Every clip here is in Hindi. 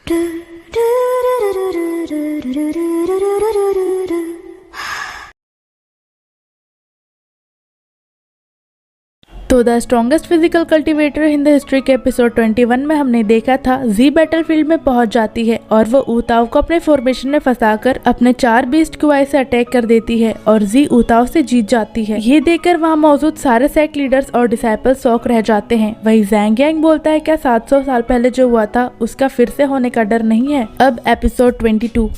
तो the strongest physical cultivator in the history के एपिसोड 21 में हमने देखा था जी बैटलफील्ड में पहुंच जाती है और वो ऊताव को अपने फॉर्मेशन में फंसाकर अपने 4 बीस्ट क्यूआई से अटैक कर देती है और जी ऊताव से जीत जाती है। ये देखकर वहाँ मौजूद सारे सेक्ट लीडर्स और डिसाइपल शॉक रह जाते हैं। वही ज़ैंग यांग बोलता है क्या 700 साल पहले जो हुआ था उसका फिर से होने का डर नहीं है। अब एपिसोड 22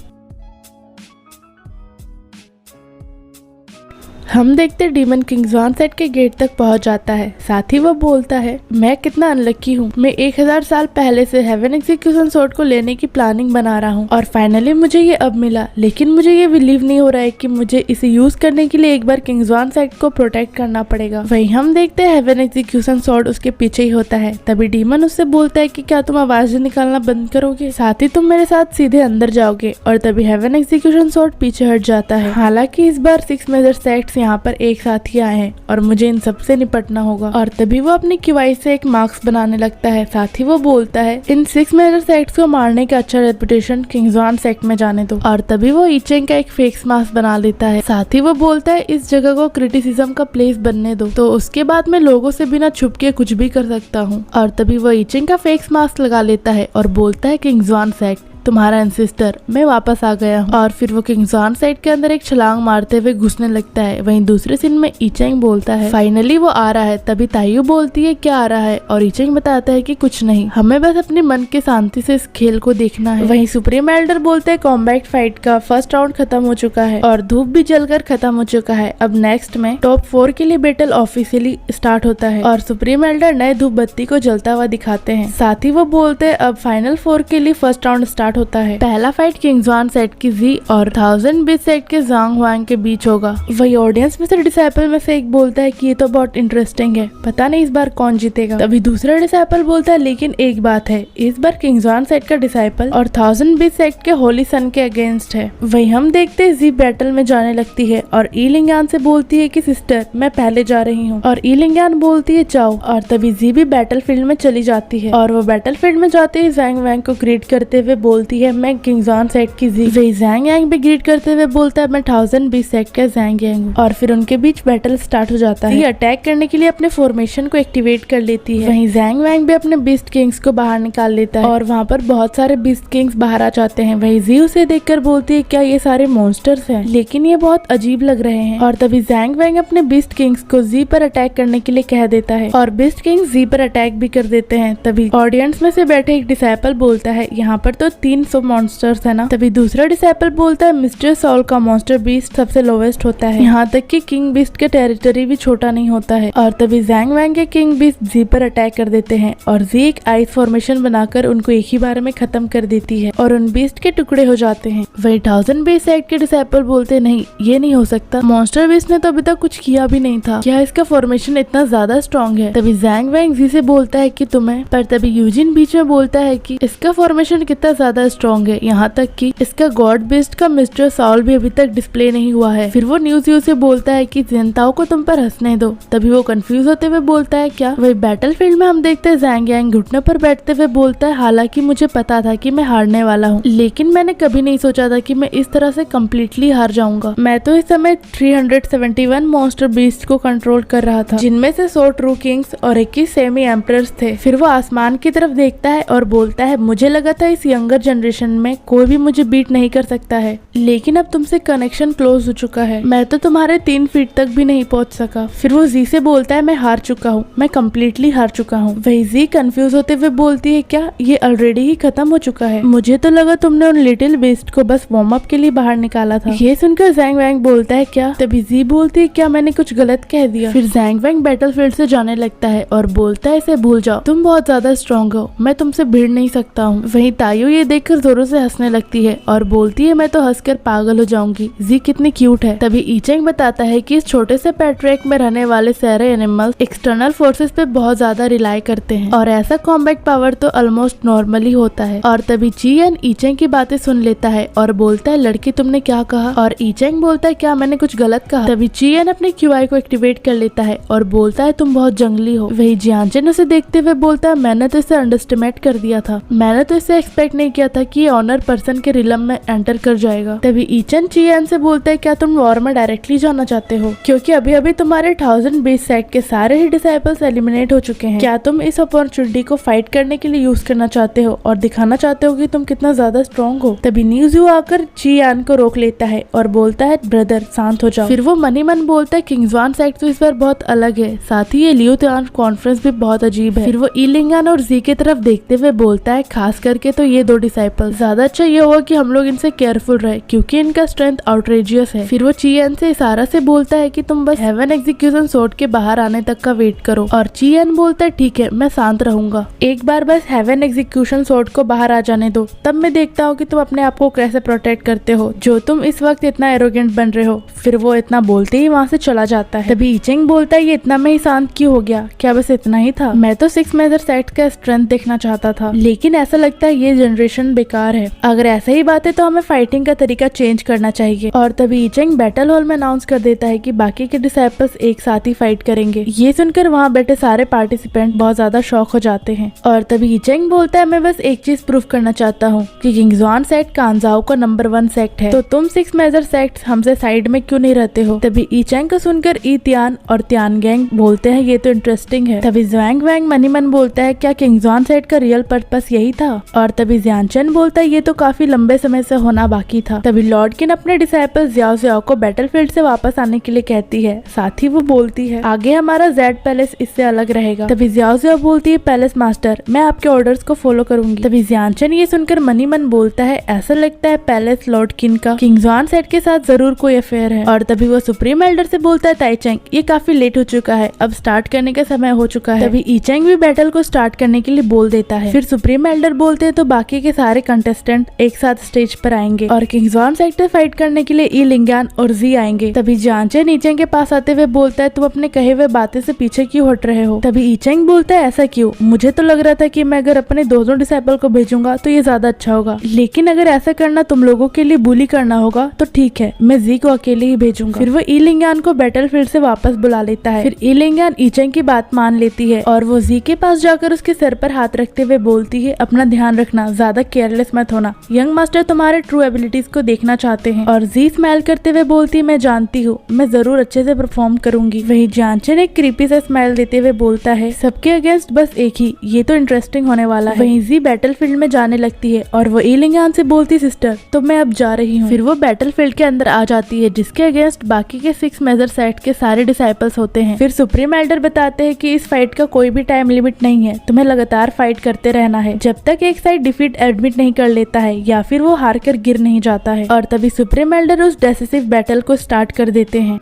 हम देखते डीमन किंग ज़्वान सेट के गेट तक पहुंच जाता है। साथ ही वो बोलता है मैं कितना अनलक्की हूँ, मैं 1000 साल पहले से हेवन एग्जीक्यूशन स्वॉर्ड को लेने की प्लानिंग बना रहा हूँ और फाइनली मुझे ये अब मिला, लेकिन मुझे ये बिलीव नहीं हो रहा है कि मुझे इसे यूज करने के लिए एक बार किंग ज़्वान सेट को प्रोटेक्ट करना पड़ेगा। वही हम देखते हैं हेवन एग्जीक्यूशन स्वॉर्ड उसके पीछे ही होता है। तभी डीमन उससे बोलता है कि क्या तुम आवाज निकालना बंद करोगे, साथ ही तुम मेरे साथ सीधे अंदर जाओगे। और तभी हेवन एग्जीक्यूशन स्वॉर्ड पीछे हट जाता है। हालांकि इस बार 6 मेजर सेक्ट्स यहाँ पर एक साथ ही आए हैं और मुझे इन सब से निपटना होगा। और तभी वो अपनी क्यूआई से एक मार्क्स बनाने लगता है। साथ ही वो बोलता है इन 6 मेजर सेक्ट्स को मारने का अच्छा रेपुटेशन किंग ज़्वान सेक्ट में जाने दो। और तभी वो ईचेंग का एक फेस मास्क बना लेता है। साथ ही वो बोलता है इस जगह को क्रिटिसिज्म का प्लेस बनने दो, तो उसके बाद मैं लोगों से बिना छुप के कुछ भी कर सकता हूँ। और तभी वो ईचेंग का फेस मास्क लगा लेता है और बोलता है किंग ज़्वान सेक्ट तुम्हारा एंसेस्टर मैं वापस आ गया हूँ। और फिर वो किंग ज़्वान सेट के अंदर एक छलांग मारते हुए घुसने लगता है। वहीं दूसरे सीन में ईचेंग बोलता है फाइनली वो आ रहा है। तभी ताइयू बोलती है क्या आ रहा है और ईचेंग बताता है कि कुछ नहीं, हमें बस अपने मन के शांति से इस खेल को देखना है। वहीं सुप्रीम एल्डर बोलते हैं कॉम्बैट फाइट का फर्स्ट राउंड खत्म हो चुका है और धूप भी जलकर खत्म हो चुका है। अब नेक्स्ट में टॉप 4 के लिए बैटल ऑफिशियली स्टार्ट होता है और सुप्रीम एल्डर नए धूप बत्ती को जलता हुआ दिखाते हैं। साथ ही वो बोलते हैं अब फाइनल 4 के लिए फर्स्ट राउंड स्टार्ट होता है। पहला फाइट किंग ज़्वान सेट की जी और 1000 बीस्ट सेट के ज़ांग हुआंग के बीच होगा। वही ऑडियंस में से डिसाइपल में से एक बोलता है कि ये तो बहुत इंटरेस्टिंग है, पता नहीं इस बार कौन जीतेगा। तभी दूसरा डिसाइपल बोलता है लेकिन एक बात है, इस बार किंग ज़्वान सेट का डिसाइपल और 1000 बीस्ट सेट के होली सन के अगेंस्ट है। वही हम देखते हैं जी बैटल में जाने लगती है और ई लिंगान से बोलती है कि सिस्टर मैं पहले जा रही हूँ और ई लिंगान बोलती है जाओ। और तभी जी भी बैटल फील्ड में चली जाती है और वो बैटल फील्ड में जाते ही ज़ैंग वैंग को ग्रीट करते हुए बोलती है मैं किंग ज़्वान सेट की जी। वही ज़ैंग यांग भी ग्रीट करते हुए बोलता है मैं 1000 बीस्ट सेट का ज़ैंग यांग हूँ। और फिर उनके बीच बैटल स्टार्ट हो जाता है। अटैक करने के लिए अपने फॉर्मेशन को एक्टिवेट कर लेती है। वहीं ज़ैंग वैंग भी अपने बीस्ट किंग्स को बाहर निकाल लेता है और वहाँ पर बहुत सारे बीस्ट किंग्स बाहर आ जाते हैं। वही जी उसे देखकर बोलती है क्या ये सारे मॉन्स्टर्स हैं, लेकिन ये बहुत अजीब लग रहे हैं। और तभी ज़ैंग वैंग अपने बीस्ट किंग्स को जी पर अटैक करने के लिए कह देता है और बीस्ट किंग्स जी पर अटैक भी कर देते हैं। तभी ऑडियंस में से बैठे एक डिसाइपल बोलता है यहाँ पर तो 300 मॉन्स्टर्स है ना। तभी दूसरा डिसाइपल बोलता है मिस्टर सॉल का मॉन्स्टर बीस्ट सबसे लोवेस्ट होता है, यहाँ तक कि किंग बीस्ट के टेरिटरी भी छोटा नहीं होता है। और तभी ज़ैंग वैंग के किंग बीस्ट जी पर अटैक कर देते हैं और जी एक आइस फॉर्मेशन बनाकर उनको एक ही बार में खत्म कर देती है और उन बीस्ट के टुकड़े हो जाते हैं। वही 1000 बीस्ट सेट के डिसाइपल बोलते नहीं ये नहीं हो सकता, मॉन्स्टर बीस्ट ने तो अभी तक कुछ किया भी नहीं था, क्या इसका फॉर्मेशन इतना ज्यादा स्ट्रॉन्ग है। तभी ज़ैंग वैंग जी से बोलता है कि तुम्हें, पर तभी यूजिन बीच में बोलता है कि इसका फॉर्मेशन कितना ज्यादा स्ट्रॉन्ग है, यहाँ तक कि इसका गॉड बीस्ट का मिस्टर सॉल भी अभी तक डिस्प्ले नहीं हुआ है। फिर वो न्यूज़ से बोलता है कि जनताओं को तुम पर हंसने दो। तभी वो कंफ्यूज होते हुए बोलता है क्या। वही बैटल फील्ड में हम देखते हैं ज़ैंग यांग घुटने पर बैठते हुए बोलता है हालांकि मुझे पता था कि मैं हारने वाला हूँ, लेकिन मैंने कभी नहीं सोचा था कि मैं इस तरह से कम्प्लीटली हार जाऊंगा। मैं तो इस समय 371 मॉन्स्टर बीस्ट को कंट्रोल कर रहा था, जिनमें से 100 ट्रू किंग्स और 21 सेमी एम्परर्स थे। फिर वो आसमान की तरफ देखता है और बोलता है मुझे लगा था इस यंगर जनरेशन में कोई भी मुझे बीट नहीं कर सकता है, लेकिन अब तुमसे कनेक्शन क्लोज हो चुका है, मैं तो तुम्हारे 3 फीट तक भी नहीं पहुंच सका। फिर वो जी से बोलता है मैं हार चुका हूँ, मैं कम्प्लीटली हार चुका हूँ। वही जी कंफ्यूज होते हुए बोलती है क्या ये ऑलरेडी ही खत्म हो चुका है, मुझे तो लगा तुमने उन लिटिल बीस्ट को बस वार्म अप के लिए बाहर निकाला था। ये सुनकर ज़ैंग वैंग बोलता है क्या। तभी जी बोलती है क्या मैंने कुछ गलत कह दिया। फिर ज़ैंग वैंग बैटल फील्ड से जाने लगता है और बोलता है इसे भूल जाओ, तुम बहुत ज्यादा स्ट्रॉन्ग हो, मैं तुमसे भिड़ नहीं सकता हूँ। वही ताइयो ये देखकर जोरों से हंसने लगती है और बोलती है मैं तो हंसकर पागल हो जाऊंगी, जी कितनी क्यूट है। तभी ईचेंग बताता है कि इस छोटे से पैट्रैक में रहने वाले सारे एनिमल्स एक्सटर्नल फोर्सेस पे बहुत ज्यादा रिलाई करते हैं और ऐसा कॉम्बैट पावर तो ऑलमोस्ट नॉर्मली होता है। और तभी चीयन ईचेंग की बातें सुन लेता है और बोलता है लड़की तुमने क्या कहा। और ईचेंग बोलता है क्या मैंने कुछ गलत कहा। तभी चीयन अपने क्यूआई को एक्टिवेट कर लेता है और बोलता है तुम बहुत जंगली हो। वही जियांचन उसे देखते हुए बोलता है मैंने तो इसे अंडरस्टिमेट कर दिया था, मैंने तो इसे एक्सपेक्ट नहीं किया था कि ये ऑनर पर्सन के रिलम में एंटर कर जाएगा। तभी ईचन चियान से बोलता है क्या तुम वॉर में डायरेक्टली जाना चाहते हो, क्योंकि अभी अभी तुम्हारे 1000 बेस सेक्ट के सारे ही डिसाइपल्स एलिमिनेट हो चुके हैं। क्या तुम इस अपॉर्चुनिटी को फाइट करने के लिए यूज करना चाहते हो और दिखाना चाहते हो कि तुम कितना ज्यादा स्ट्रॉन्ग हो। तभी न्यूज़ आकर चियान को रोक लेता है और बोलता है ब्रदर शांत हो जाओ। फिर वो मनी मन बोलता है किंग्सवान सेक्ट तो इस बार बहुत अलग है, साथ ही ये लियोतियान कॉन्फ्रेंस भी बहुत अजीब है। फिर वो इलिंगान और जी की तरफ देखते हुए बोलता है खास करके तो ये 2 डिसाइपल, ज्यादा अच्छा ये होगा कि हम लोग इनसे केयरफुल रहे क्योंकि इनका स्ट्रेंथ आउटरेजियस है। फिर वो चियान से इशारा से बोलता है कि तुम बस हेवन एग्जीक्यूशन सोर्ड के बाहर आने तक का वेट करो और चियान बोलता है ठीक है मैं शांत रहूंगा, एक बार बस हेवन एग्जीक्यूशन सोर्ड को बाहर आ जाने दो, तब मैं देखता हूँ कि तुम अपने आप को कैसे प्रोटेक्ट करते हो जो तुम इस वक्त इतना एरोगेंट बन रहे हो। फिर वो इतना बोलते ही वहाँ से चला जाता है। तभी ईचेंग बोलता है ये इतना में ही शांत क्यों हो गया, क्या बस इतना ही था, मैं तो 6 मेजर सेक्ट का स्ट्रेंथ देखना चाहता था, लेकिन ऐसा लगता है ये जनरेशन बेकार है, अगर ऐसा ही बात है तो हमें फाइटिंग का तरीका चेंज करना चाहिए। और तभी ईचेंग बैटल हॉल में अनाउंस कर देता है कि बाकी के डिसाइपल्स एक साथ ही फाइट करेंगे। ये सुनकर वहाँ बैठे सारे पार्टिसिपेंट बहुत ज्यादा शॉक हो जाते हैं। और तभी ईचेंग बोलता है मैं बस एक चीज प्रूव करना चाहता हूँ कि किंग्सवान सेक्ट कांजाओ का नंबर 1 सेक्ट है, तो तुम 6 मेजर सेक्ट हमसे साइड में क्यों नहीं रहते हो। तभी ईचेंग को सुनकर ई त्यान और त्यान गैंग बोलते हैं ये तो इंटरेस्टिंग है। तभी ज़्वांग वैंग मनी मन बोलता है क्या किंग्सवान सेक्ट का रियल पर्पस यही था। और तभी ज़्यानचन बोलता है ये तो काफी लंबे समय से होना बाकी था। तभी लॉर्ड किन अपने डिसाइपल ज़्याओ ज़्याओ को बैटलफील्ड से वापस आने के लिए कहती है, साथ ही वो बोलती है आगे हमारा जेड पैलेस इससे अलग रहेगा। तभी ज़्याओ ज़्याओ बोलती है पैलेस मास्टर मैं आपके ऑर्डर्स को फॉलो करूंगी। तभी ज़्यानचन ये सुनकर मनी मन बोलता है ऐसा लगता है पैलेस लॉर्ड किन का किंग्सवान सेट के साथ जरूर कोई अफेयर है। और तभी वो सुप्रीम एल्डर से बोलता है ताइचेंग ये काफी लेट हो चुका है, अब स्टार्ट करने का समय हो चुका है। तभी ईचेंग भी बैटल को स्टार्ट करने के लिए बोल देता है। फिर सुप्रीम एल्डर बोलते हैं तो बाकी के सारे कंटेस्टेंट एक साथ स्टेज पर आएंगे और किंग्सवान सेक्टर फाइट करने के लिए ई लिंगान और जी आएंगे। तभी ज़्यानचन ईचेंग के पास आते हुए बोलता है तुम अपने कहे हुए बातें से पीछे क्यों हट रहे हो। तभी ईचेंग बोलता है ऐसा क्यों, मुझे तो लग रहा था कि मैं अगर अपने दोनों डिसाइपल को भेजूंगा तो ये ज्यादा अच्छा होगा, लेकिन अगर ऐसा करना तुम लोगों के लिए बुली करना होगा तो ठीक है मैं जी को अकेले ही भेजूंगा। फिर वो ई लिंगान को बैटलफील्ड से वापस बुला लेता है। फिर ई लिंगान ईचेंग की बात मान लेती है और वो जी के पास जाकर उसके सर पर हाथ रखते हुए बोलती है अपना ध्यान रखना, ज्यादा केयरलेस मत होना, यंग मास्टर तुम्हारे ट्रू एबिलिटीज को देखना चाहते हैं। और जी स्माइल करते हुए बोलती है मैं जानती हूँ, मैं जरूर अच्छे से परफॉर्म करूंगी। वही ज़्यानचन एक क्रीपी से स्माइल देते हुए बोलता है सबके अगेंस्ट बस एक ही, ये तो इंटरेस्टिंग होने वाला है। वहीं जी बैटलफील्ड में जाने लगती है और वो ई लिंगान से बोलती सिस्टर तो मैं अब जा रही हूँ। फिर वो बैटलफील्ड के अंदर आ जाती है जिसके अगेंस्ट बाकी के 6 मेजर सेट के सारे डिसाइपल्स होते हैं। फिर सुप्रीम एल्डर बताते हैं कि इस फाइट का कोई भी टाइम लिमिट नहीं है, तुम्हें लगातार फाइट करते रहना है जब तक एक साइड डिफीट एडमिट नहीं कर लेता है या फिर वो हार कर गिर नहीं जाता है। और तभी सुप्रीम एल्डर उस डिसिसिव बैटल को स्टार्ट कर देते हैं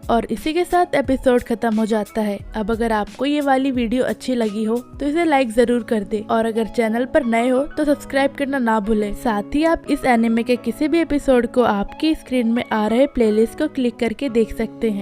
और इसी के साथ एपिसोड खत्म हो जाता है। अब अगर आपको ये वाली वीडियो अच्छी लगी हो तो इसे लाइक जरूर कर दे और अगर चैनल पर नए हो तो सब्सक्राइब करना ना भूले। साथ ही आप इस एनिमे के किसी भी एपिसोड को आपकी स्क्रीन में आ रहे प्लेलिस्ट को क्लिक करके देख सकते हैं।